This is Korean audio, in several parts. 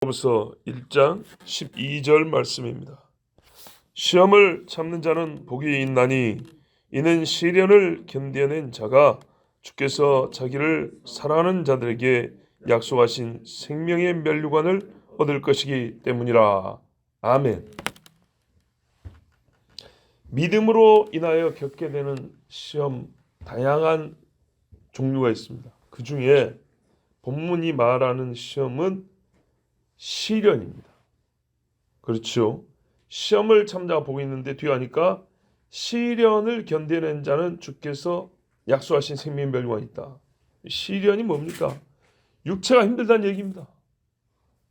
야고보서 1장 12절 말씀입니다. 시험을 참는 자는 복이 있나니 이는 시련을 견뎌낸 자가 주께서 자기를 사랑하는 자들에게 약속하신 생명의 면류관을 얻을 것이기 때문이라. 아멘. 믿음으로 인하여 겪게 되는 시험, 다양한 종류가 있습니다. 그 중에 본문이 말하는 시험은 시련입니다. 그렇죠. 시험을 참자가 보고 있는데 뒤에 하니까 시련을 견뎌낸 자는 주께서 약속하신 생명의 멸류관이 있다. 시련이 뭡니까? 육체가 힘들다는 얘기입니다.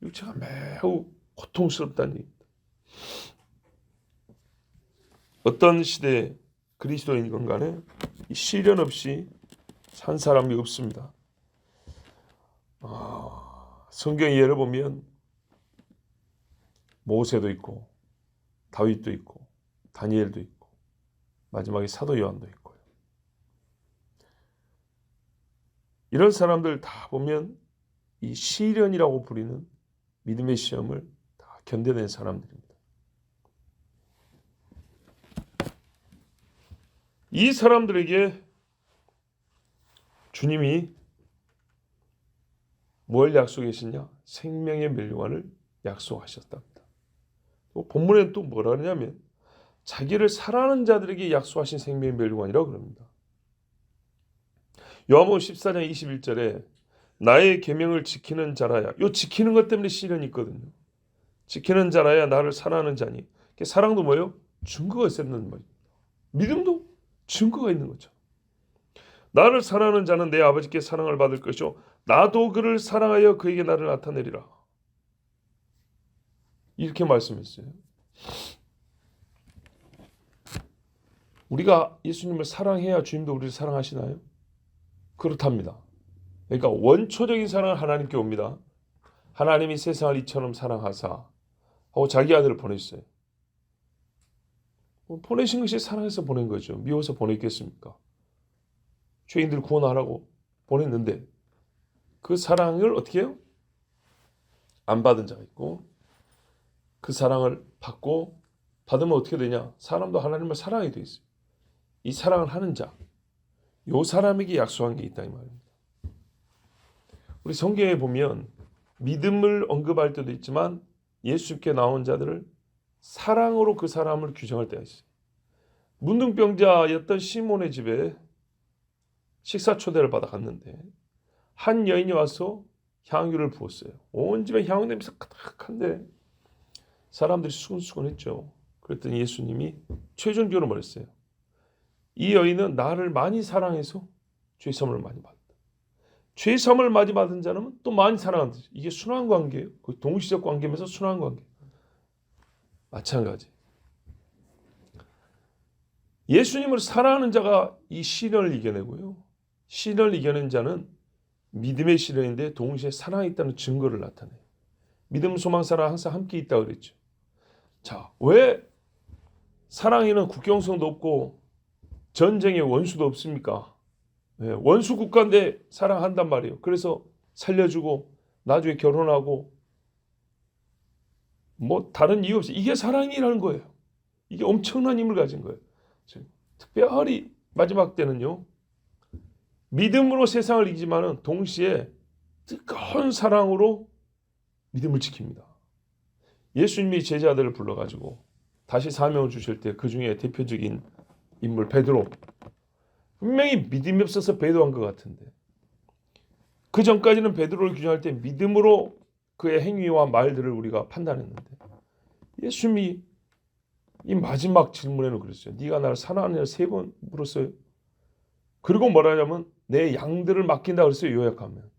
육체가 매우 고통스럽다는 얘기입니다. 어떤 시대에 그리스도인이건 간에 이 시련 없이 산 사람이 없습니다. 성경 예를 보면 모세도 있고 다윗도 있고 다니엘도 있고 마지막에 사도 요한도 있고요. 이런 사람들 다 보면 이 시련이라고 부리는 믿음의 시험을 다 견뎌낸 사람들입니다. 이 사람들에게 주님이 뭘 약속하셨냐? 생명의 멸류관을 약속하셨답니다. 본문에는 또 뭐라 하냐면 자기를 사랑하는 자들에게 약속하신 생명의 멸류관이라고 그럽니다. 요한복음 14장 21절에 나의 계명을 지키는 자라야, 요 지키는 것 때문에 시련이 있거든요. 지키는 자라야 나를 사랑하는 자니. 사랑도 뭐예요? 증거가 있어야 된다는 말이에요. 믿음도 증거가 있는 거죠. 나를 사랑하는 자는 내 아버지께 사랑을 받을 것이요 나도 그를 사랑하여 그에게 나를 나타내리라. 이렇게 말씀했어요. 우리가 예수님을 사랑해야 주님도 우리를 사랑하시나요? 그렇답니다. 그러니까 원초적인 사랑은 하나님께 옵니다. 하나님이 세상을 이처럼 사랑하사 하고 자기 아들을 보냈어요. 보내신 것이 사랑해서 보낸 거죠. 미워서 보냈겠습니까? 죄인들 구원하라고 보냈는데 그 사랑을 어떻게 해요? 안 받은 자가 있고 그 사랑을 받고 받으면 어떻게 되냐? 사람도 하나님을 사랑하게 돼 있어요. 이 사랑을 하는 자, 요 사람에게 약속한 게 있다 이 말입니다. 우리 성경에 보면 믿음을 언급할 때도 있지만 예수께 나온 자들을 사랑으로 그 사람을 규정할 때가 있어요. 문둥병자였던 시몬의 집에 식사 초대를 받아 갔는데 한 여인이 와서 향유를 부었어요. 온 집에 향유 냄새가 가득한데 사람들이 수근수근했죠. 그랬더니 예수님이 최종적으로 말했어요. 이 여인은 나를 많이 사랑해서 죄섬을 많이 받았다. 죄섬을 많이 받은 자는 또 많이 사랑한다. 이게 순환 관계예요. 그 동시적 관계면서 순환 관계. 마찬가지. 예수님을 사랑하는 자가 이 시련을 이겨내고요. 시련을 이겨낸 자는 믿음의 시련인데 동시에 사랑이 있다는 증거를 나타내요. 믿음, 소망, 사랑 항상 함께 있다고 그랬죠. 자, 왜 사랑에는 국경성도 없고 전쟁의 원수도 없습니까? 네, 원수 국가인데 사랑한단 말이에요. 그래서 살려주고 나중에 결혼하고 뭐 다른 이유 없이 이게 사랑이라는 거예요. 이게 엄청난 힘을 가진 거예요. 특별히 마지막 때는요. 믿음으로 세상을 이기지만은 동시에 뜨거운 사랑으로 믿음을 지킵니다. 예수님이 제자들을 불러가지고 다시 사명을 주실 때 그 중에 대표적인 인물 베드로. 분명히 믿음이 없어서 배도한 것 같은데 그 전까지는 베드로를 규정할 때 믿음으로 그의 행위와 말들을 우리가 판단했는데 예수님이 이 마지막 질문에는 그랬어요. 네가 나를 사랑하느냐 3번 물었어요. 그리고 뭐라 하냐면 내 양들을 맡긴다 그랬어요. 요약하면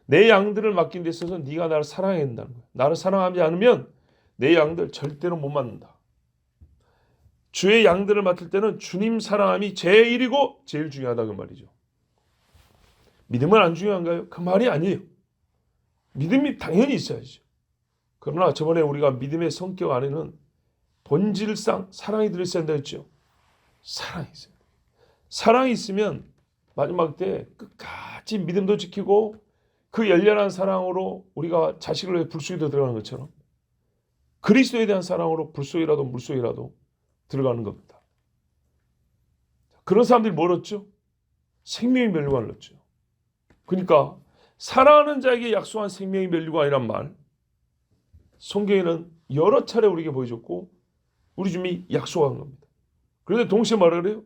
내 양들을 맡긴 데 있어서 네가 나를 사랑해야 된다는 거예요. 나를 사랑하지 않으면 내 양들 절대로 못 맡는다. 주의 양들을 맡을 때는 주님 사랑함이 제일이고 제일 중요하다 그 말이죠. 믿음은 안 중요한가요? 그 말이 아니에요. 믿음이 당연히 있어야죠. 그러나 저번에 우리가 믿음의 성격 안에는 본질상 사랑이 들어있어야 한다 했죠. 사랑이 있어요. 사랑이 있으면 마지막 때 끝까지 믿음도 지키고 그 열렬한 사랑으로 우리가 자식을 위해 불속에도 들어가는 것처럼 그리스도에 대한 사랑으로 불속이라도 물속이라도 들어가는 겁니다. 그런 사람들이 뭘 얻죠? 생명의 면류관을 얻죠. 그러니까 사랑하는 자에게 약속한 생명의 면류관이란 말, 성경에는 여러 차례 우리에게 보여줬고 우리 주님이 약속한 겁니다. 그런데 동시에 말을 그래요?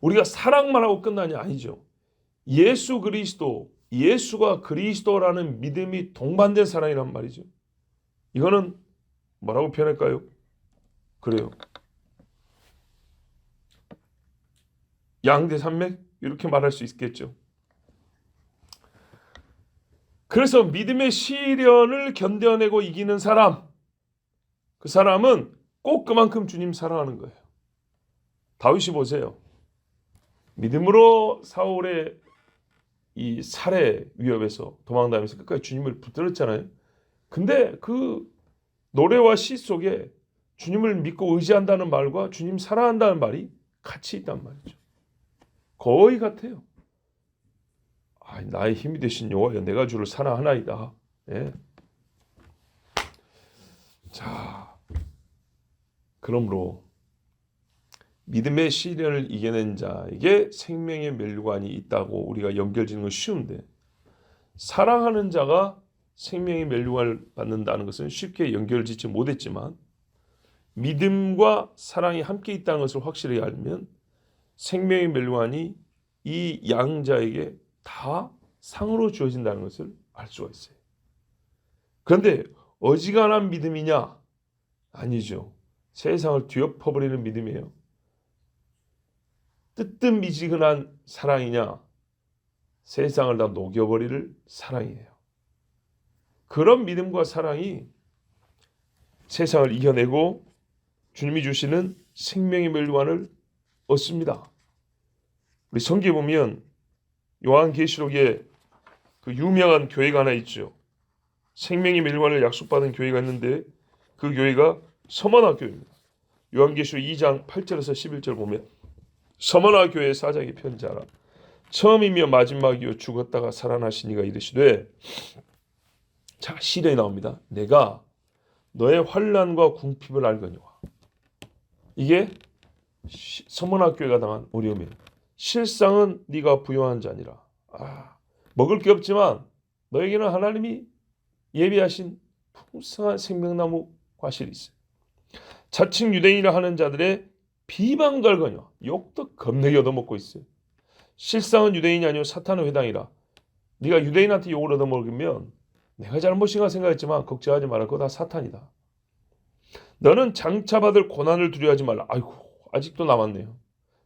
우리가 사랑만 하고 끝나냐? 아니죠. 예수 그리스도, 예수가 그리스도라는 믿음이 동반된 사랑이란 말이죠. 이거는 뭐라고 표현할까요? 그래요. 양대 산맥? 이렇게 말할 수 있겠죠. 그래서 믿음의 시련을 견뎌내고 이기는 사람, 그 사람은 꼭 그만큼 주님 사랑하는 거예요. 다윗이 보세요. 믿음으로 사울의 이 살해 위협에서 도망다니면서 끝까지 주님을 붙들었잖아요. 근데 그 노래와 시 속에 주님을 믿고 의지한다는 말과 주님 사랑한다는 말이 같이 있단 말이죠. 거의 같아요. 나의 힘이 되신 여호와여, 내가 주를 사랑하나이다. 예. 자, 그러므로 믿음의 시련을 이겨낸 자에게 생명의 면류관이 있다고 우리가 연결짓는 건 쉬운데, 사랑하는 자가 생명의 면류관을 받는다는 것은 쉽게 연결짓지 못했지만 믿음과 사랑이 함께 있다는 것을 확실히 알면 생명의 면류관이 이 양자에게 다 상으로 주어진다는 것을 알 수가 있어요. 그런데 어지간한 믿음이냐? 아니죠. 세상을 뒤엎어버리는 믿음이에요. 뜨뜻미지근한 사랑이냐? 세상을 다 녹여버릴 사랑이에요. 그런 믿음과 사랑이 세상을 이겨내고 주님이 주시는 생명의 면류관을 얻습니다. 우리 성경에 보면 요한계시록에 그 유명한 교회가 하나 있죠. 생명의 면류관을 약속받은 교회가 있는데 그 교회가 서머나 교회입니다. 요한계시록 2장 8절에서 11절 보면 서머나 교회 사장이 편지하라. 처음이며 마지막이요 죽었다가 살아나신 이가 이르시되, 자, 시련이 나옵니다. 내가 너의 환난과 궁핍을 알거니와. 이게 서머나 교회가 당한 어려움이에요. 실상은 네가 부요한 자니라. 먹을 게 없지만 너에게는 하나님이 예비하신 풍성한 생명나무 과실이 있어요. 자칭 유대인이라 하는 자들의 비방 걸거니와. 욕도 겁내게 얻어먹고 있어요. 실상은 유대인이 아니요 사탄의 회당이라. 네가 유대인한테 욕을 얻어먹으면 내가 잘못인가 생각했지만 걱정하지 마라. 그거 다 사탄이다. 너는 장차 받을 고난을 두려워하지 말라. 아이고, 아직도 남았네요.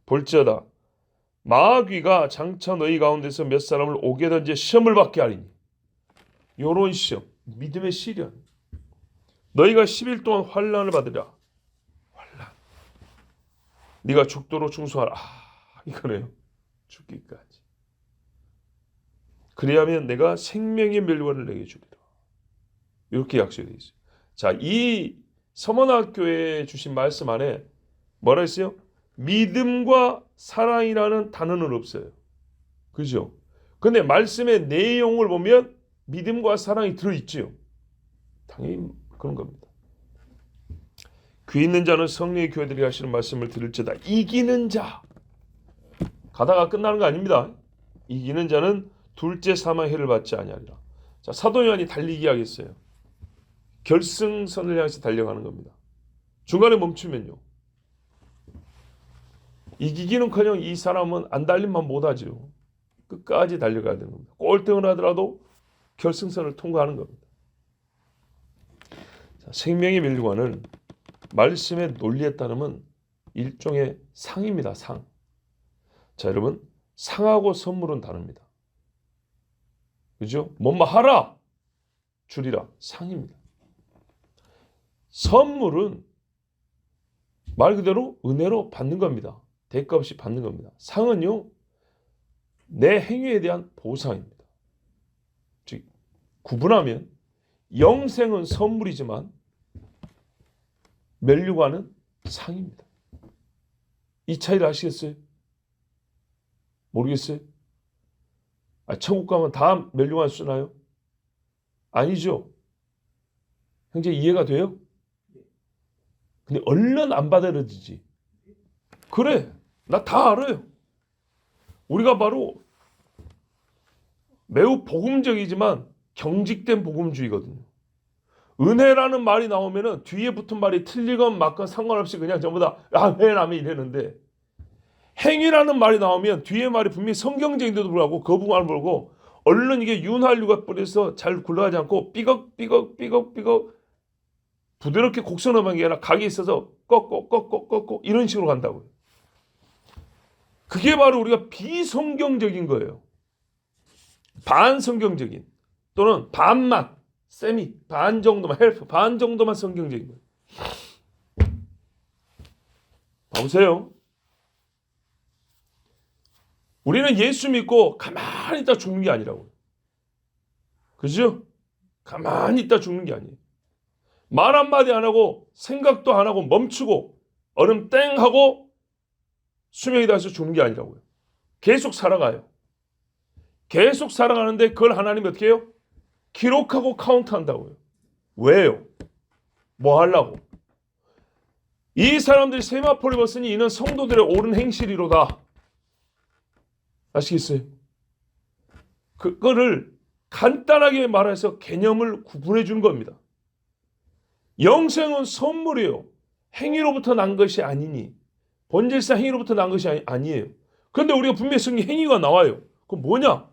볼지어다 마귀가 장차 너희 가운데서 몇 사람을 오게 던져 시험을 받게 하리니. 요런 시험, 믿음의 시련. 너희가 10일 동안 환난을 받으라. 환난. 네가 죽도록 충성하라. 이거네요. 죽기까지. 그래야면 내가 생명의 면류관을 내게 주리라. 이렇게 약속이 되어 있어요. 자, 이 서머나 교회에 주신 말씀 안에 뭐라 했어요? 믿음과 사랑이라는 단어는 없어요. 그죠? 근데 말씀의 내용을 보면 믿음과 사랑이 들어있지요. 당연히 그런 겁니다. 귀 있는 자는 성령의 교회들이 하시는 말씀을 들을지어다. 이기는 자. 가다가 끝나는 거 아닙니다. 이기는 자는 둘째 사망의 해를 받지 아니하리라. 자, 사도 요한이 달리기 하겠어요. 결승선을 향해서 달려가는 겁니다. 중간에 멈추면요. 이기기는커녕 이 사람은 안 달림만 못하죠. 끝까지 달려가야 되는 겁니다. 꼴등을 하더라도 결승선을 통과하는 겁니다. 자, 생명의 면류관은 말씀의 논리에 따르면 일종의 상입니다. 상. 자, 여러분, 상하고 선물은 다릅니다. 그죠? 뭐뭐 하라 주리라. 상입니다. 선물은 말 그대로 은혜로 받는 겁니다. 대가 없이 받는 겁니다. 상은요, 내 행위에 대한 보상입니다. 즉, 구분하면 영생은 선물이지만 면류관은 상입니다. 이 차이를 아시겠어요? 모르겠어요? 천국 가면 다 멸류관 쓰나요? 아니죠. 형제 이해가 돼요? 근데 얼른 안 받아들여지지. 그래, 나 다 알아요. 우리가 바로 매우 복음적이지만 경직된 복음주의거든요. 은혜라는 말이 나오면은 뒤에 붙은 말이 틀리건 맞건 상관없이 그냥 전부 다 아멘 아멘 이랬는데, 행위라는 말이 나오면 뒤에 말이 분명히 성경적인데도 불구하고 거부감을 몰고 얼른 이게 윤활유가 뿌려서 잘 굴러가지 않고 삐걱 부드럽게 곡선음한 게 아니라 각이 있어서 꺾고 이런 식으로 간다고요. 그게 바로 우리가 비성경적인 거예요. 반성경적인 또는 반만 세미 반 정도만 헬프 반 정도만 성경적인 거예요. 봐보세요. 우리는 예수 믿고 가만히 있다 죽는 게 아니라고요. 그죠? 가만히 있다 죽는 게 아니에요. 말 한마디 안 하고 생각도 안 하고 멈추고 얼음 땡 하고 수명이 닿아서 죽는 게 아니라고요. 계속 살아가요. 계속 살아가는데 그걸 하나님이 어떻게 해요? 기록하고 카운트한다고요. 왜요? 뭐 하려고? 이 사람들이 세마포를 벗으니 이는 성도들의 옳은 행실이로다. 아시겠어요? 그거를 간단하게 말해서 개념을 구분해 주는 겁니다. 영생은 선물이에요. 행위로부터 난 것이 아니니. 본질상 행위로부터 난 것이 아니에요. 그런데 우리가 분명히 성경 행위가 나와요. 그건 뭐냐?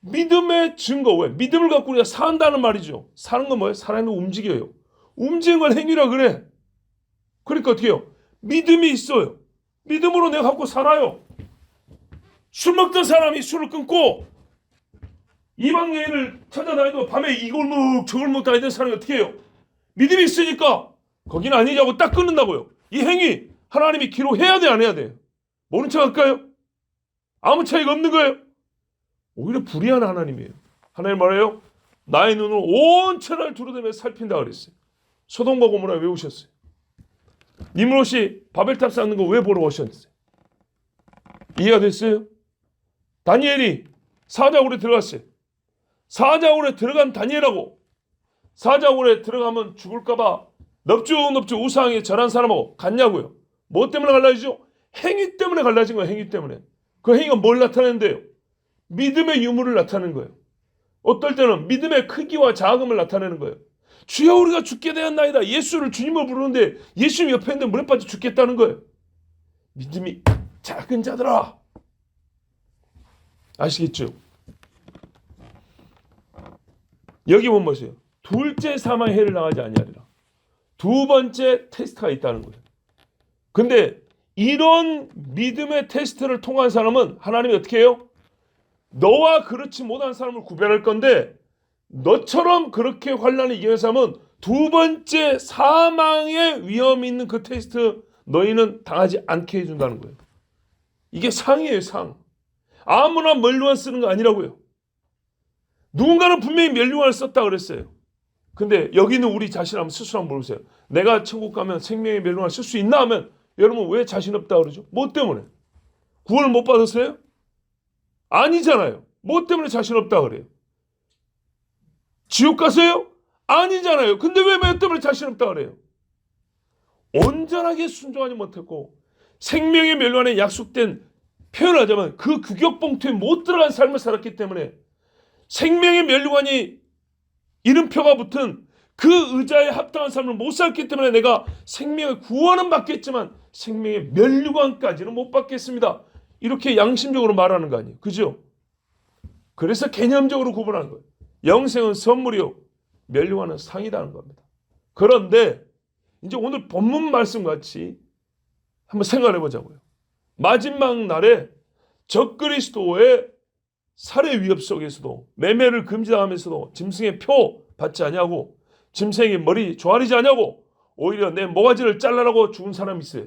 믿음의 증거. 왜? 믿음을 갖고 우리가 산다는 말이죠. 사는 건 뭐예요? 사람이 움직여요. 움직이는 걸 행위라 그래. 그러니까 어떻게 해요? 믿음이 있어요. 믿음으로 내가 갖고 살아요. 술 먹던 사람이 술을 끊고 이방 여인을 찾아다니도 밤에 이걸 먹 저걸 먹 다니던 사람이 어떻게 해요? 믿음이 있으니까 거기는 아니냐고 딱 끊는다고요. 이 행위 하나님이 기록해야 돼 안 해야 돼? 모른 척 할까요? 아무 차이가 없는 거예요. 오히려 불의한 하나님이에요. 하나님 말해요. 나의 눈을 온 천하를 두루다니며 살핀다 그랬어요. 소돔과 고모라 왜 오셨어요? 니므롯이 바벨탑 쌓는 거 왜 보러 오셨어요? 이해가 됐어요? 다니엘이 사자굴에 들어갔어요. 사자굴에 들어간 다니엘하고 사자굴에 들어가면 죽을까봐 넙죽 우상에 절한 사람하고 같냐고요. 뭐 때문에 갈라지죠? 행위 때문에 갈라진 거예요. 행위 때문에. 그 행위가 뭘 나타내는데요? 믿음의 유무를 나타내는 거예요. 어떨 때는 믿음의 크기와 작음을 나타내는 거예요. 주여 우리가 죽게 되었나이다. 예수를 주님으로 부르는데 예수님 옆에 있는데 물에 빠져 죽겠다는 거예요. 믿음이 작은 자들아. 아시겠죠? 여기 보면 보세요. 둘째 사망의 해를 당하지 아니하리라. 두 번째 테스트가 있다는 거예요. 근데 이런 믿음의 테스트를 통한 사람은 하나님이 어떻게 해요? 너와 그렇지 못한 사람을 구별할 건데 너처럼 그렇게 환난을 이기는 사람은 두 번째 사망의 위험이 있는 그 테스트 너희는 당하지 않게 해준다는 거예요. 이게 상이에요, 상. 아무나 멸류관 쓰는 거 아니라고요. 누군가는 분명히 멸류관을 썼다 그랬어요. 근데 여기 있는 우리 자신 한번 스스로 한번 물어보세요. 내가 천국 가면 생명의 멸류관을 쓸 수 있나 하면 여러분 왜 자신 없다 그러죠? 뭐 때문에? 구원을 못 받았어요? 아니잖아요. 뭐 때문에 자신 없다 그래요? 지옥 가세요? 아니잖아요. 근데 왜 뭐 때문에 자신 없다 그래요? 온전하게 순종하지 못했고 생명의 멸류관에 약속된 표현을 하자면 그 규격봉투에 못 들어간 삶을 살았기 때문에 생명의 멸류관이 이름표가 붙은 그 의자에 합당한 삶을 못 살기 때문에 내가 생명의 구원은 받겠지만 생명의 멸류관까지는 못 받겠습니다. 이렇게 양심적으로 말하는 거 아니에요. 그죠? 그래서 개념적으로 구분하는 거예요. 영생은 선물이요. 멸류관은 상이라는 겁니다. 그런데 이제 오늘 본문 말씀 같이 한번 생각해 보자고요. 마지막 날에 적그리스도의 살해 위협 속에서도 매매를 금지당하면서도 짐승의 표 받지 않냐고 짐승의 머리 조아리지 않냐고 오히려 내 모가지를 잘라라고 죽은 사람이 있어요.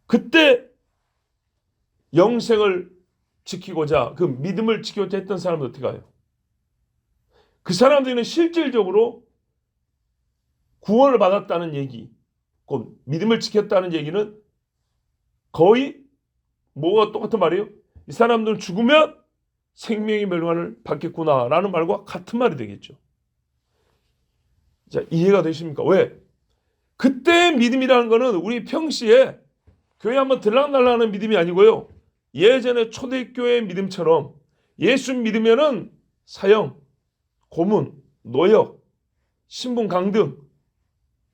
그때 영생을 지키고자 그 믿음을 지키고자 했던 사람은 어떻게 가요? 그 사람들은 실질적으로 구원을 받았다는 얘기, 곧 믿음을 지켰다는 얘기는 거의 뭐가 똑같은 말이에요? 이 사람들은 죽으면 생명의 멸관을 받겠구나라는 말과 같은 말이 되겠죠. 자, 이해가 되십니까? 왜? 그때 믿음이라는 것은 우리 평시에 교회 한번 들락날락하는 믿음이 아니고요. 예전에 초대교회 믿음처럼 예수 믿으면은 사형, 고문, 노역, 신분 강등,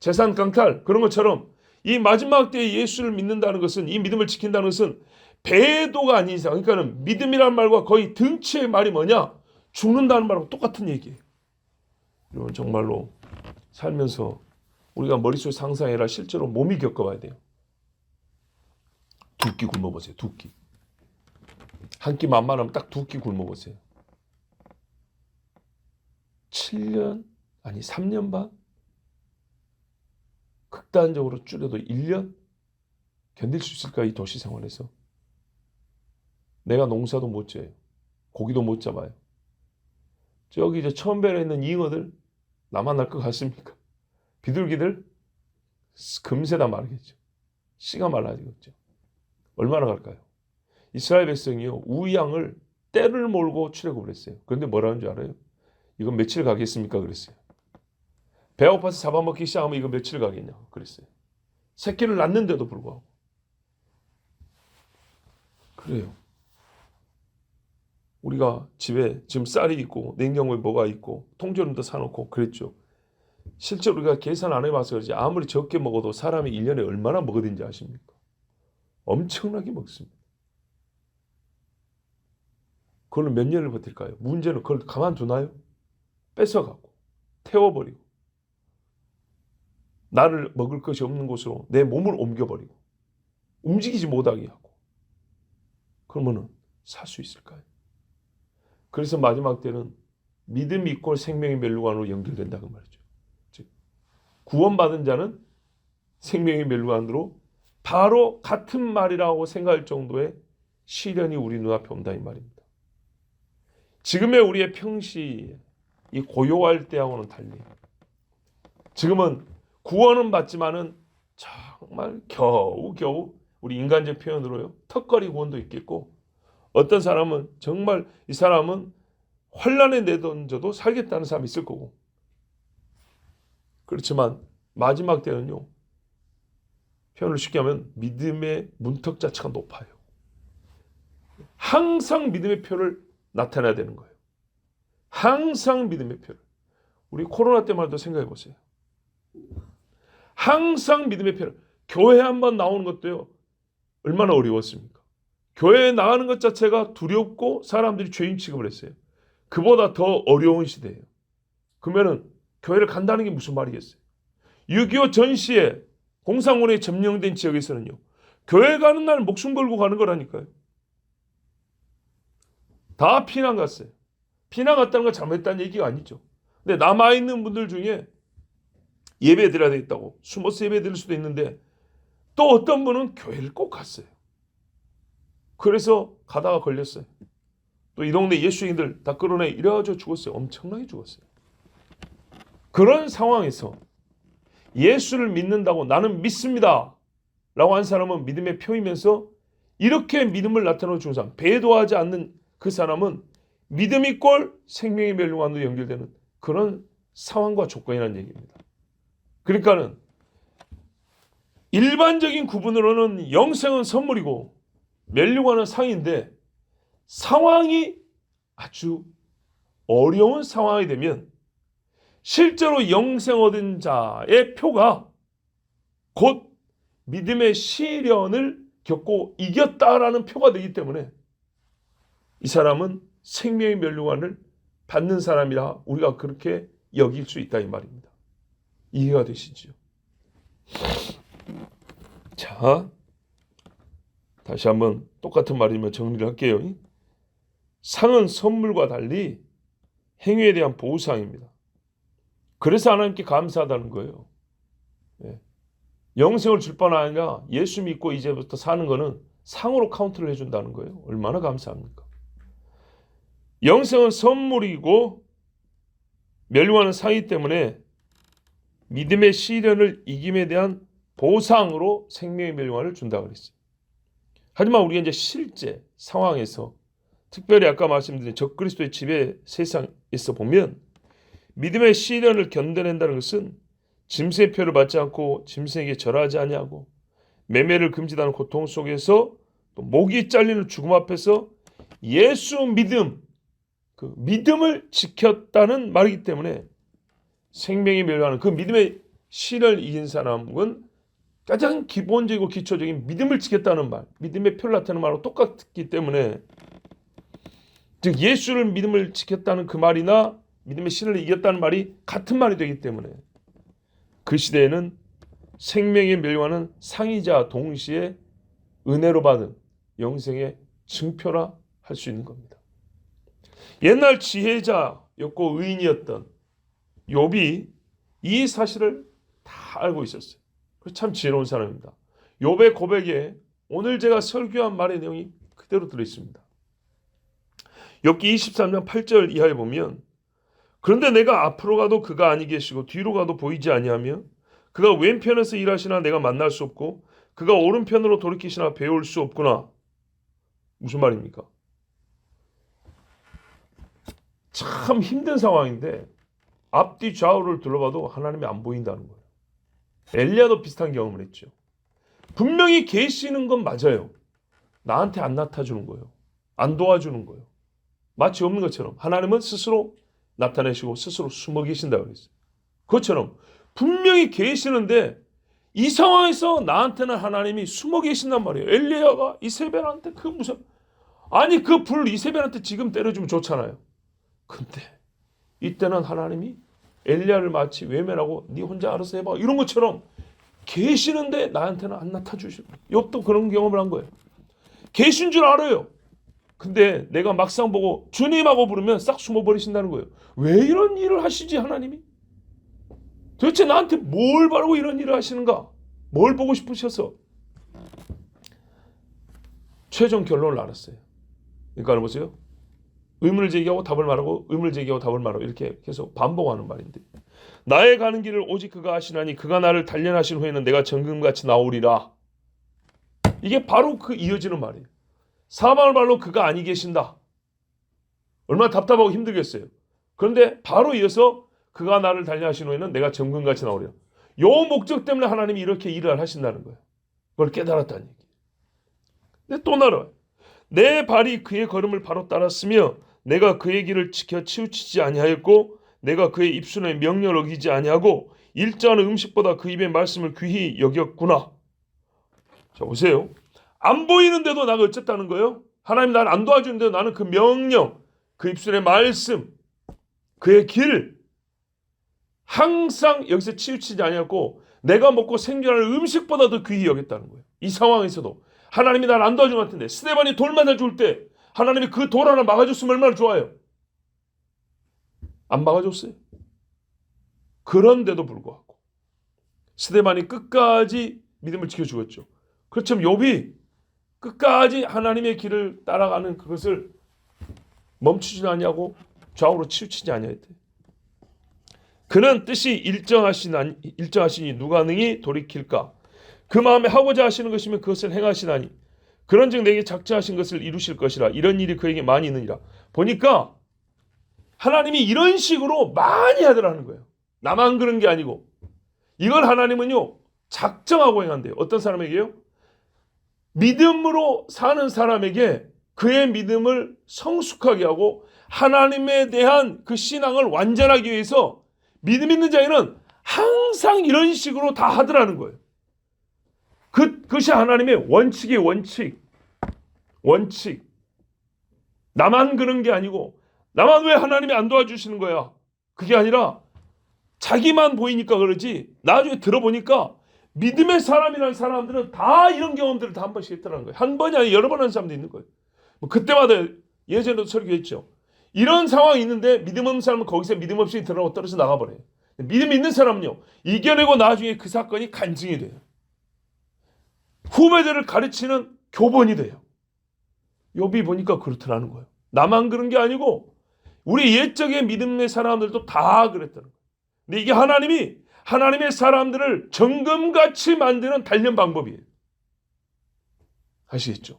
재산 강탈 그런 것처럼 이 마지막 때에 예수를 믿는다는 것은, 이 믿음을 지킨다는 것은 배도가 아닌 이상, 그러니까는 믿음이라는 말과 거의 등치의 말이 뭐냐? 죽는다는 말하고 똑같은 얘기예요. 여러분 정말로 살면서 우리가 머릿속에 상상해라 실제로 몸이 겪어봐야 돼요. 두 끼 굶어보세요. 두 끼. 한 끼 만만하면 딱 두 끼 굶어보세요. 7년? 아니 3년 반? 극단적으로 줄여도 1년? 견딜 수 있을까? 이 도시 생활에서. 내가 농사도 못 지어요. 고기도 못 잡아요. 저기 이제 천배에 있는 잉어들 나만 날 것 같습니까? 비둘기들 금세 다 마르겠죠. 씨가 말라지겠죠. 얼마나 갈까요? 이스라엘 백성이요, 우양을 떼를 몰고 출애굽을 했어요. 그런데 뭐라는 줄 알아요? 이건 며칠 가겠습니까? 그랬어요. 배고파서 잡아먹기 시작하면 이거 며칠 가겠냐고 그랬어요. 새끼를 낳는데도 불구하고. 그래요. 우리가 집에 지금 쌀이 있고 냉장고에 뭐가 있고 통조림도 사놓고 그랬죠. 실제 우리가 계산 안 해봐서 그렇지 아무리 적게 먹어도 사람이 1년에 얼마나 먹어든지 아십니까? 엄청나게 먹습니다. 그걸 몇 년을 버틸까요? 문제는 그걸 가만두나요? 뺏어가고 태워버리고 나를 먹을 것이 없는 곳으로 내 몸을 옮겨버리고 움직이지 못하게 하고 그러면은 살 수 있을까요? 그래서 마지막 때는 믿음이 이꼴 생명의 멸류관으로 연결된다 그 말이죠. 즉 구원받은 자는 생명의 멸류관으로 바로 같은 말이라고 생각할 정도의 시련이 우리 눈앞에 온다 이 말입니다. 지금의 우리의 평시 이 고요할 때하고는 달리 지금은 구원은 받지만은 정말 겨우겨우 우리 인간적 표현으로요 턱걸이 구원도 있겠고 어떤 사람은 정말 이 사람은 환란에 내던져도 살겠다는 사람이 있을 거고 그렇지만 마지막 때는요 표현을 쉽게 하면 믿음의 문턱 자체가 높아요. 항상 믿음의 표를 나타내야 되는 거예요. 항상 믿음의 표를. 우리 코로나 때만 해도 생각해 보세요. 항상 믿음의 표를. 교회 한번 나오는 것도요 얼마나 어려웠습니까? 교회에 나가는 것 자체가 두렵고 사람들이 죄인 취급을 했어요. 그보다 더 어려운 시대예요. 그러면은 교회를 간다는 게 무슨 말이겠어요? 6.25 전시에 공산군에 점령된 지역에서는요. 교회 가는 날 목숨 걸고 가는 거라니까요. 다 피난 갔어요. 피난 갔다는 건 잘못했다는 얘기가 아니죠. 근데 남아있는 분들 중에 예배 드려야 되겠다고 숨어서 예배 드릴 수도 있는데 또 어떤 분은 교회를 꼭 갔어요. 그래서 가다가 걸렸어요. 또 이 동네 예수인들 다 끌어내 이래가지고 죽었어요. 엄청나게 죽었어요. 그런 상황에서 예수를 믿는다고 나는 믿습니다 라고 한 사람은 믿음의 표이면서 이렇게 믿음을 나타내는 죽은 사람 배도하지 않는 그 사람은 믿음이 꼴 생명의 멸류관으로 연결되는 그런 상황과 조건이라는 얘기입니다. 그러니까는 일반적인 구분으로는 영생은 선물이고 멸류관은 상인데 상황이 아주 어려운 상황이 되면 실제로 영생 얻은 자의 표가 곧 믿음의 시련을 겪고 이겼다라는 표가 되기 때문에 이 사람은 생명의 멸류관을 받는 사람이라 우리가 그렇게 여길 수 있다 이 말입니다. 이해가 되시죠? 자, 다시 한번 똑같은 말이면 정리를 할게요. 상은 선물과 달리 행위에 대한 보상입니다. 그래서 하나님께 감사하다는 거예요. 예. 영생을 줄 뿐 아니라 예수 믿고 이제부터 사는 거는 상으로 카운트를 해준다는 거예요. 얼마나 감사합니까? 영생은 선물이고 멸류관은 상이기 때문에 믿음의 시련을 이김에 대한 보상으로 생명의 멸류관을 준다고 그랬어요. 하지만 우리가 이제 실제 상황에서 특별히 아까 말씀드린 적그리스도의 지배 세상에서 보면 믿음의 시련을 견뎌낸다는 것은 짐승의 표를 받지 않고 짐승에게 절하지 아니하고 매매를 금지하는 고통 속에서 또 목이 잘리는 죽음 앞에서 예수 믿음, 그 믿음을 지켰다는 말이기 때문에 생명이 멸망하는 그 믿음의 시련을 이긴 사람은 가장 기본적이고 기초적인 믿음을 지켰다는 말, 믿음의 표를 나타내는 말하고 똑같기 때문에 즉 예수를 믿음을 지켰다는 그 말이나 믿음의 시련을 이겼다는 말이 같은 말이 되기 때문에 그 시대에는 생명의 멸망은 상이자 동시에 은혜로 받은 영생의 증표라 할 수 있는 겁니다. 옛날 지혜자였고 의인이었던 욥이 이 사실을 다 알고 있었어요. 참 지혜로운 사람입니다. 욥의 고백에 오늘 제가 설교한 말의 내용이 그대로 들어있습니다. 욥기 23장 8절 이하에 보면 그런데 내가 앞으로 가도 그가 아니 계시고 뒤로 가도 보이지 아니하며 그가 왼편에서 일하시나 내가 만날 수 없고 그가 오른편으로 돌이키시나 배울 수 없구나. 무슨 말입니까? 참 힘든 상황인데 앞뒤 좌우를 둘러봐도 하나님이 안 보인다는 거예요. 엘리야도 비슷한 경험을 했죠. 분명히 계시는 건 맞아요. 나한테 안 나타주는 거예요. 안 도와주는 거예요. 마치 없는 것처럼 하나님은 스스로 나타내시고 스스로 숨어 계신다고 그랬어요. 그것처럼 분명히 계시는데 이 상황에서 나한테는 하나님이 숨어 계신단 말이에요. 엘리야가 이세벨한테 그 무슨 아니 그 불 이세벨한테 지금 때려주면 좋잖아요. 근데 이때는 하나님이 엘리야를 마치 외면하고 네 혼자 알아서 해봐 이런 것처럼 계시는데 나한테는 안 나타주시고 욥도 그런 경험을 한 거예요. 계신 줄 알아요. 근데 내가 막상 보고 주님하고 부르면 싹 숨어버리신다는 거예요. 왜 이런 일을 하시지 하나님이? 도대체 나한테 뭘 바라고 이런 일을 하시는가? 뭘 보고 싶으셔서? 최종 결론을 알았어요. 그러니까 보세요. 의문을 제기하고 답을 말하고 의문을 제기하고 답을 말하고 이렇게 계속 반복하는 말인데 나의 가는 길을 오직 그가 아시나니 그가 나를 단련하신 후에는 내가 정금같이 나오리라. 이게 바로 그 이어지는 말이에요. 사망을 말로 그가 아니 계신다. 얼마나 답답하고 힘들겠어요. 그런데 바로 이어서 그가 나를 단련하신 후에는 내가 정금같이 나오리라. 요 목적 때문에 하나님이 이렇게 일을 하신다는 거예요. 그걸 깨달았다는 얘기예요. 근데 또 나라 내 발이 그의 걸음을 바로 따랐으며 내가 그의 길을 지켜 치우치지 아니하였고 내가 그의 입술의 명령을 어기지 아니하고 일정하는 음식보다 그 입의 말씀을 귀히 여겼구나. 자 보세요. 안 보이는데도 나가 어쨌다는 거예요. 하나님 나를 안 도와주는데도 나는 그 명령, 그 입술의 말씀, 그의 길 항상 여기서 치우치지 아니하고 내가 먹고 생존하는 음식보다 더 귀히 여겼다는 거예요. 이 상황에서도 하나님이 나를 안 도와준 것 같은데 스데반이 돌 맞아 줄 때 하나님이 그 돌 하나 막아줬으면 얼마나 좋아요. 안 막아줬어요. 그런데도 불구하고 스데반이 끝까지 믿음을 지켜 죽었죠. 그렇지만 욥이 끝까지 하나님의 길을 따라가는 그것을 멈추지 아니하고 좌우로 치우치지 아니하였대. 그는 뜻이 일정하시니 누가 능히 돌이킬까? 그 마음에 하고자 하시는 것이면 그것을 행하시나니 그런즉 내게 작정하신 것을 이루실 것이라. 이런 일이 그에게 많이 있느니라. 보니까 하나님이 이런 식으로 많이 하더라는 거예요. 나만 그런 게 아니고 이걸 하나님은요 작정하고 행한대요. 어떤 사람에게요? 믿음으로 사는 사람에게 그의 믿음을 성숙하게 하고 하나님에 대한 그 신앙을 완전하기 위해서 믿음 있는 자에는 항상 이런 식으로 다 하더라는 거예요. 그것이 하나님의 원칙이에요. 원칙. 나만 그런 게 아니고 나만 왜 하나님이 안 도와주시는 거야? 그게 아니라 자기만 보이니까 그러지 나중에 들어보니까 믿음의 사람이라는 사람들은 다 이런 경험들을 다 한 번씩 했더라는 거예요. 한 번이 아니라 여러 번 하는 사람도 있는 거예요. 뭐 그때마다 예전에도 설교했죠. 이런 상황이 있는데 믿음 없는 사람은 거기서 믿음 없이 들어가고 떨어져 나가버려요. 믿음 있는 사람은요. 이겨내고 나중에 그 사건이 간증이 돼요. 후배들을 가르치는 교본이 돼요. 욥이 보니까 그렇더라는 거예요. 나만 그런 게 아니고 우리 옛적의 믿음의 사람들도 다 그랬다는 거예요. 근데 이게 하나님이 하나님의 사람들을 정금같이 만드는 단련 방법이에요. 아시겠죠?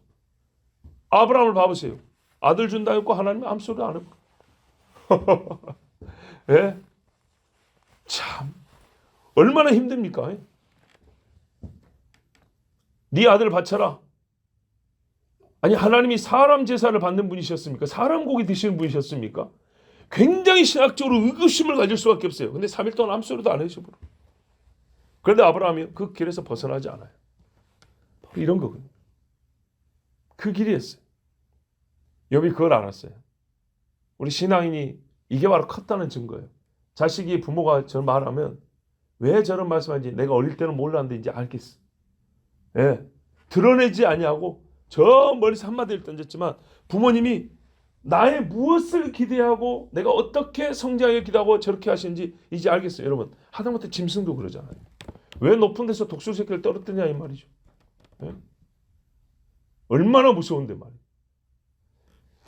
아브라함을 봐보세요. 아들 준다 했고 하나님이 아무 소리도 안 했고. 예? 참 얼마나 힘듭니까? 네 아들 바쳐라. 아니 하나님이 사람 제사를 받는 분이셨습니까? 사람 고기 드시는 분이셨습니까? 굉장히 신학적으로 의구심을 가질 수밖에 없어요. 근데 3일 동안 아무 소리도 안 해줘. 그런데 아브라함이 그 길에서 벗어나지 않아요. 바로 이런 거거든요. 그 길이었어요. 욥이 그걸 알았어요. 우리 신앙인이 이게 바로 컸다는 증거예요. 자식이 부모가 저런 말하면 왜 저런 말씀하는지 내가 어릴 때는 몰랐는데 이제 알겠어. 예, 드러내지 아니하고 저 멀리서 한마디를 던졌지만 부모님이 나의 무엇을 기대하고 내가 어떻게 성장하게 기도하고 저렇게 하시는지 이제 알겠어요. 여러분 하다못해 짐승도 그러잖아요. 왜 높은 데서 독수리 새끼를 떨어뜨리냐 이 말이죠. 예? 얼마나 무서운데 말이에요.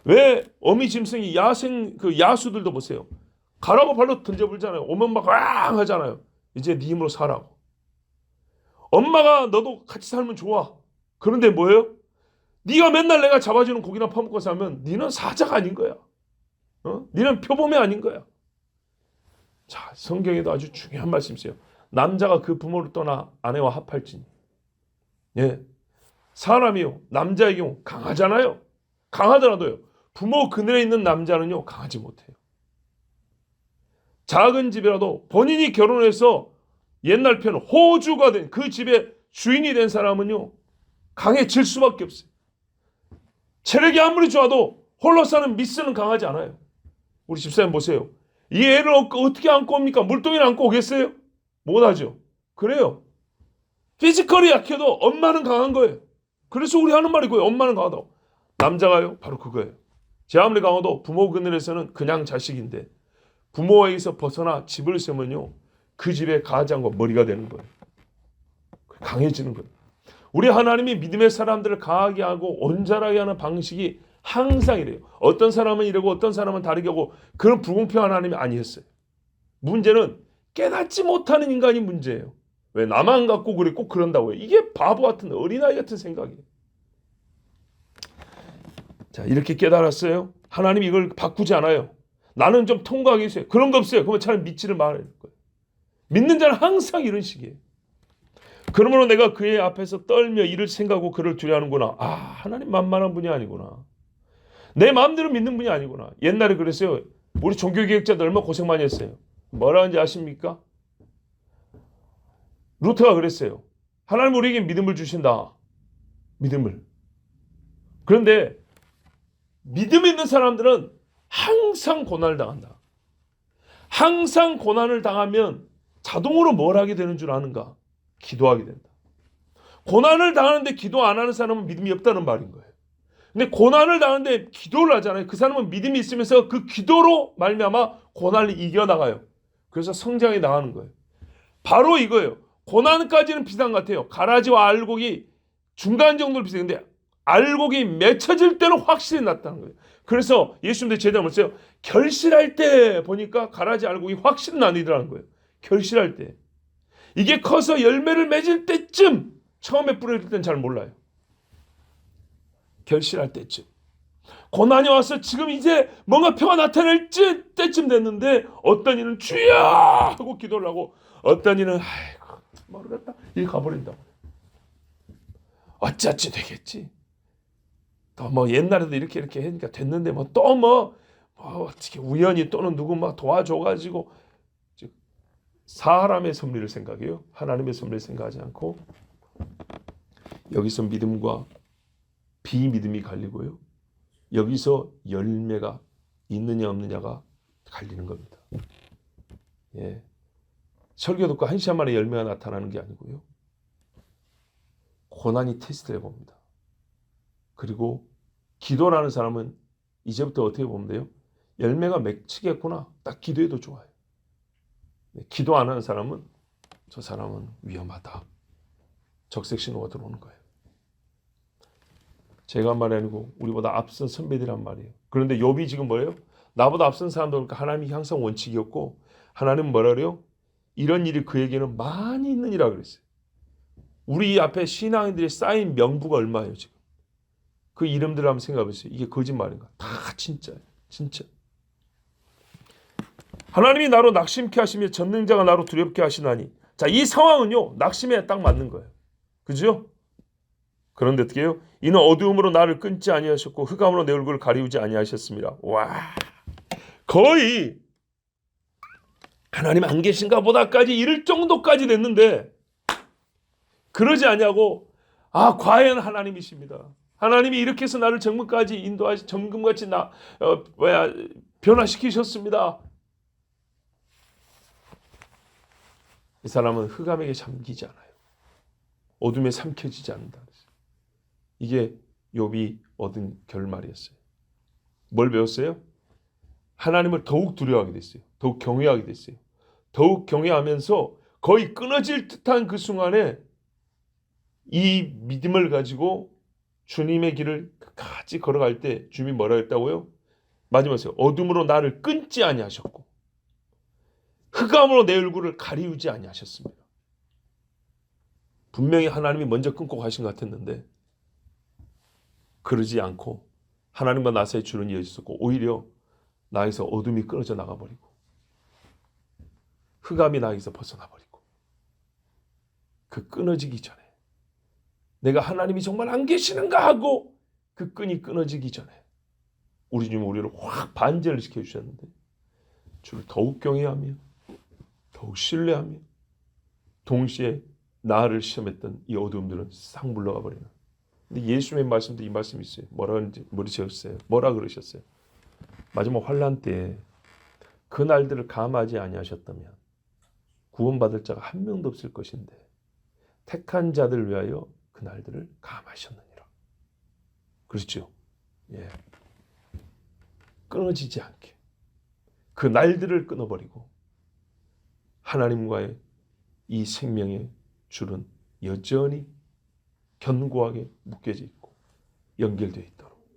왜 어미 짐승이 그 야수들도 보세요. 가라고 발로 던져불잖아요. 오면 막 왕 하잖아요. 이제 네 힘으로 살라고. 엄마가 너도 같이 살면 좋아. 그런데 뭐예요? 네가 맨날 내가 잡아주는 고기나 퍼먹고 살면 네는 사자가 아닌 거야. 네는 표범이 아닌 거야. 자, 성경에도 아주 중요한 말씀이 있어요. 남자가 그 부모를 떠나 아내와 합할지니. 예. 사람이요. 남자의 경우 강하잖아요. 강하더라도요. 부모 그늘에 있는 남자는요. 강하지 못해요. 작은 집이라도 본인이 결혼해서 옛날 편 호주가 된 그 집의 주인이 된 사람은요. 강해질 수밖에 없어요. 체력이 아무리 좋아도 홀로 사는 미스는 강하지 않아요. 우리 집사님 보세요. 이 애를 어떻게 안고 옵니까? 물동이를 안고 오겠어요? 못하죠. 그래요. 피지컬이 약해도 엄마는 강한 거예요. 그래서 우리 하는 말이 그거예요. 엄마는 강하다고. 남자가요? 바로 그거예요. 제 아무리 강해도 부모 그늘에서는 그냥 자식인데 부모에게서 벗어나 집을 세면요. 그 집의 가장과 머리가 되는 거예요. 강해지는 거예요. 우리 하나님이 믿음의 사람들을 강하게 하고 온전하게 하는 방식이 항상 이래요. 어떤 사람은 이러고 어떤 사람은 다르게 하고 그런 불공평한 하나님이 아니었어요. 문제는 깨닫지 못하는 인간이 문제예요. 왜 나만 갖고 그래 꼭 그런다고요. 이게 바보 같은 어린아이 같은 생각이에요. 자, 이렇게 깨달았어요. 하나님이 이걸 바꾸지 않아요. 나는 좀 통과하게 해주세요. 그런 거 없어요. 그러면 차라리 믿지를 말아야 될 거예요. 믿는 자는 항상 이런 식이에요. 그러므로 내가 그의 앞에서 떨며 이를 생각하고 그를 두려워하는구나. 아, 하나님 만만한 분이 아니구나. 내 마음대로 믿는 분이 아니구나. 옛날에 그랬어요. 우리 종교개혁자들 얼마나 고생 많이 했어요. 뭐라 하는지 아십니까? 루터가 그랬어요. 하나님 우리에게 믿음을 주신다. 믿음을. 그런데 믿음 있는 사람들은 항상 고난을 당한다. 항상 고난을 당하면 자동으로 뭘 하게 되는 줄 아는가? 기도하게 된다. 고난을 당하는데 기도 안 하는 사람은 믿음이 없다는 말인 거예요. 근데 고난을 당하는데 기도를 하잖아요. 그 사람은 믿음이 있으면서 그 기도로 말미암아 고난을 이겨나가요. 그래서 성장해 나가는 거예요. 바로 이거예요. 고난까지는 비슷한 것 같아요. 가라지와 알곡이 중간 정도로 비슷한데 알곡이 맺혀질 때는 확실히 낫다는 거예요. 그래서 예수님도 제자를 했어요. 결실할 때 보니까 가라지 알곡이 확실히 나뉘더라는 거예요. 결실할 때. 이게 커서 열매를 맺을 때쯤 처음에 뿌려질 때는 잘 몰라요. 결실할 때쯤. 고난이 와서 지금 이제 뭔가 표가 나타날 때쯤 됐는데 어떤 이는 주여 하고 기도를 하고 어떤 이는 아이고 모르겠다 이렇게 가버린다고. 어찌어찌 되겠지. 또 뭐 옛날에도 이렇게 하니까 됐는데 뭐 또 뭐 어떻게 우연히 또는 누구 막 도와줘가지고 사람의 섭리를 생각해요. 하나님의 섭리를 생각하지 않고 여기서 믿음과 비믿음이 갈리고요. 여기서 열매가 있느냐 없느냐가 갈리는 겁니다. 예. 설교 듣고 1시간 만에 열매가 나타나는 게 아니고요. 고난이 테스트해 봅니다. 그리고 기도라는 사람은 이제부터 어떻게 보면 돼요? 열매가 맺히겠구나. 딱 기도해도 좋아요. 기도 안 하는 사람은 저 사람은 위험하다. 적색 신호가 들어오는 거예요. 제가 한 말이 아니고 우리보다 앞선 선배들이란 말이에요. 그런데 욥이 지금 뭐예요? 나보다 앞선 사람들 보니까 하나님이 항상 원칙이었고 하나님은 뭐라 그래요? 이런 일이 그에게는 많이 있느니라 그랬어요. 우리 앞에 신앙인들이 쌓인 명부가 얼마예요 지금? 그 이름들을 한번 생각해 보세요. 이게 거짓말인가? 다 진짜예요. 진짜. 하나님이 나로 낙심케 하시며 전능자가 나로 두렵게 하시나니. 자, 이 상황은요. 낙심에 딱 맞는 거예요. 그죠? 그런데 어떻게 해요? 이는 어두움으로 나를 끊지 아니하셨고 흑암으로 내 얼굴을 가리우지 아니하셨습니다. 와, 거의 하나님 안 계신가 보다까지 이를 정도까지 됐는데 그러지 아니하고 과연 하나님이십니다. 하나님이 이렇게 해서 나를 정금까지 인도하시 정금같이 변화시키셨습니다. 이 사람은 흑암에게 잠기지 않아요. 어둠에 삼켜지지 않는다. 이게 욥이 얻은 결말이었어요. 뭘 배웠어요? 하나님을 더욱 두려워하게 됐어요. 더욱 경외하게 됐어요. 더욱 경외하면서 거의 끊어질 듯한 그 순간에 이 믿음을 가지고 주님의 길을 같이 걸어갈 때 주님이 뭐라 했다고요? 마지막에 어둠으로 나를 끊지 아니하셨고 흑암으로 내 얼굴을 가리우지 아니하셨습니다. 분명히 하나님이 먼저 끊고 가신 것 같았는데 그러지 않고 하나님과 나 사이에 줄은 이어졌고 오히려 나에서 어둠이 끊어져 나가버리고 흑암이 나에서 벗어나버리고 그 끊어지기 전에 내가 하나님이 정말 안 계시는가 하고 그 끈이 끊어지기 전에 우리 주님은 우리를 확 반전을 시켜주셨는데 주를 더욱 경외하며 더욱 신뢰하며 동시에 나를 시험했던 이 어두움들은 싹 물러가 버리는. 근데 예수님의 말씀도 이 말씀이 있어요. 뭐라 그러셨어요? 마지막 환난 때에 그 날들을 감하지 아니하셨다면 구원받을 자가 한 명도 없을 것인데 택한 자들 위하여 그 날들을 감하셨느니라. 그렇죠? 예. 끊어지지 않게 그 날들을 끊어버리고 하나님과의 이 생명의 줄은 여전히 견고하게 묶여져 있고 연결되어 있도록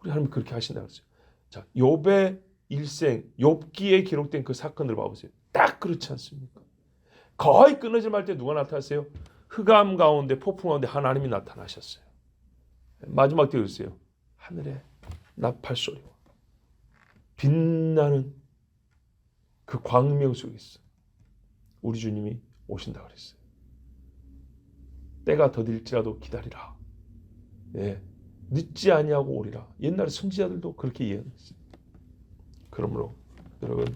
우리 하나님 그렇게 하신다고 했어요. 자, 욥의 일생, 욥기에 기록된 그 사건을 봐보세요. 딱 그렇지 않습니까? 거의 끊어질 말 때 누가 나타났어요? 흑암 가운데 폭풍 가운데 하나님이 나타나셨어요. 마지막 때 그랬어요. 하늘에 나팔 소리와 빛나는 그 광명 속에서 우리 주님이 오신다 그랬어요. 때가 더딜지라도 기다리라. 예, 늦지 아니하고 오리라. 옛날에 선지자들도 그렇게 예언했어요. 그러므로 여러분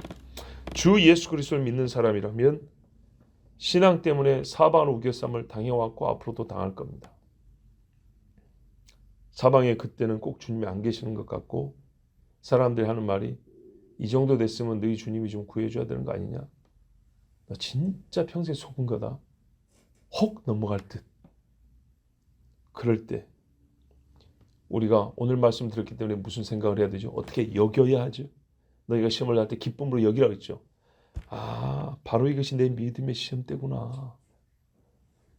주 예수 그리스도를 믿는 사람이라면 신앙 때문에 사방으로 우겨쌈을 당해왔고 앞으로도 당할 겁니다. 사방에 그때는 꼭 주님이 안 계시는 것 같고 사람들이 하는 말이 이 정도 됐으면 너희 주님이 좀 구해줘야 되는 거 아니냐? 나 진짜 평생 속은 거다. 혹 넘어갈 듯. 그럴 때 우리가 오늘 말씀 들었기 때문에 무슨 생각을 해야 되죠? 어떻게 여겨야 하죠? 너희가 시험을 할 때 기쁨으로 여기라고 했죠. 바로 이것이 내 믿음의 시험대구나.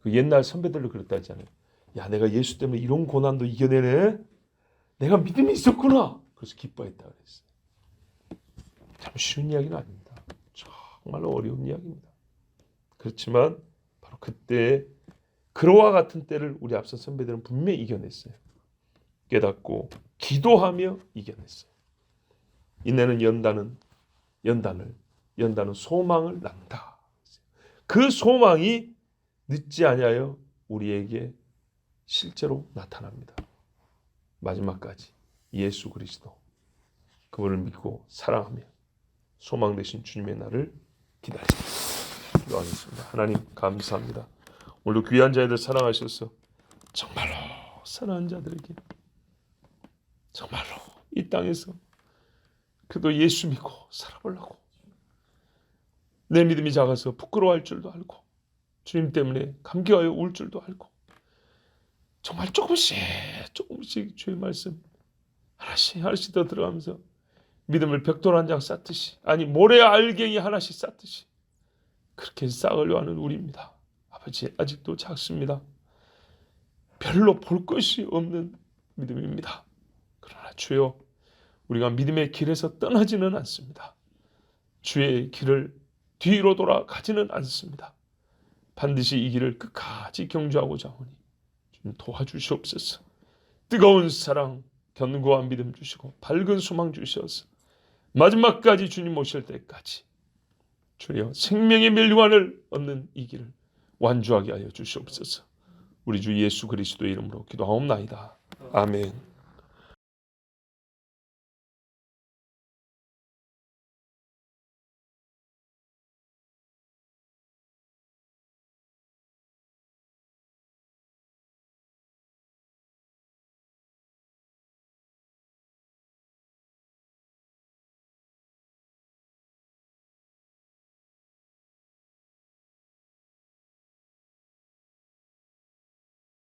그 옛날 선배들도 그랬다 했잖아요. 야, 내가 예수 때문에 이런 고난도 이겨내네. 내가 믿음이 있었구나. 그래서 기뻐했다 그랬어요. 참 쉬운 이야기는 아닙니다. 정말로 어려운 이야기입니다. 그렇지만 바로 그때 그로와 같은 때를 우리 앞선 선배들은 분명히 이겨냈어요. 깨닫고 기도하며 이겨냈어요. 이내는 연다는 소망을 낳는다. 그 소망이 늦지 아니하여 우리에게 실제로 나타납니다. 마지막까지 예수 그리스도 그분을 믿고 사랑하며 소망 되신 주님의 날을 기다리겠습니다. 기도하겠습니다. 하나님 감사합니다. 오늘도 귀한 자들 사랑하셔서 정말로 사랑하는 자들에게 정말로 이 땅에서 그래도 예수 믿고 살아보려고 내 믿음이 작아서 부끄러워할 줄도 알고 주님 때문에 감격하여 울 줄도 알고 정말 조금씩 주의 말씀 하나씩 더 들어가면서 믿음을 벽돌 한 장 쌓듯이 아니 모래 알갱이 하나씩 쌓듯이 그렇게 쌓으려 하는 우리입니다. 아버지 아직도 작습니다. 별로 볼 것이 없는 믿음입니다. 그러나 주여 우리가 믿음의 길에서 떠나지는 않습니다. 주의 길을 뒤로 돌아가지는 않습니다. 반드시 이 길을 끝까지 경주하고자 하오니 좀 도와주시옵소서. 뜨거운 사랑, 견고한 믿음 주시고 밝은 소망 주셔서 마지막까지 주님 오실 때까지 주여 생명의 멸류관을 얻는 이 길을 완주하게 하여 주시옵소서. 우리 주 예수 그리스도의 이름으로 기도하옵나이다. 아멘.